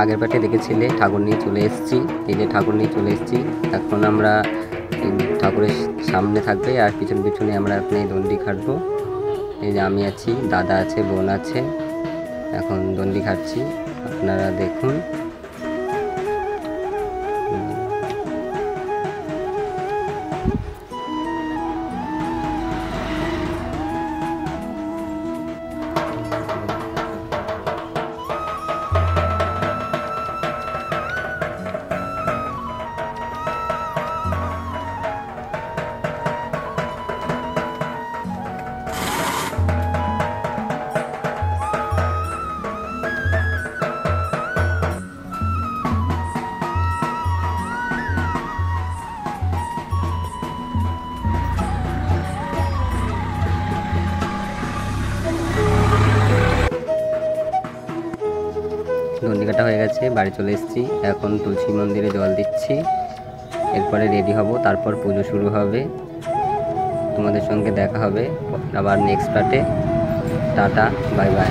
আগের পার্টে দেখেছিলে ঠাকুর নিয়ে চলে এসেছি। এই যে ঠাকুর নিয়ে চলে এসেছি। এখন আমরা ঠাকুরের সামনে থাকবে আর পিছন পিছনে আমরা আপনি দণ্ডি খাটবো। এই যে আমি আছি, দাদা আছে, বোন আছে। এখন দণ্ডি খাটছি, আপনারা দেখুন। দণ্ডি কাটা হয়ে গেছে, বাড়ি চলে এসেছি। এখন তুলসী মন্দিরে জল দিচ্ছি, এরপরে রেডি হব, তারপর পুজো শুরু হবে। তোমাদের সঙ্গে দেখা হবে আবার নেক্সট পার্টে। Tata, bye bye.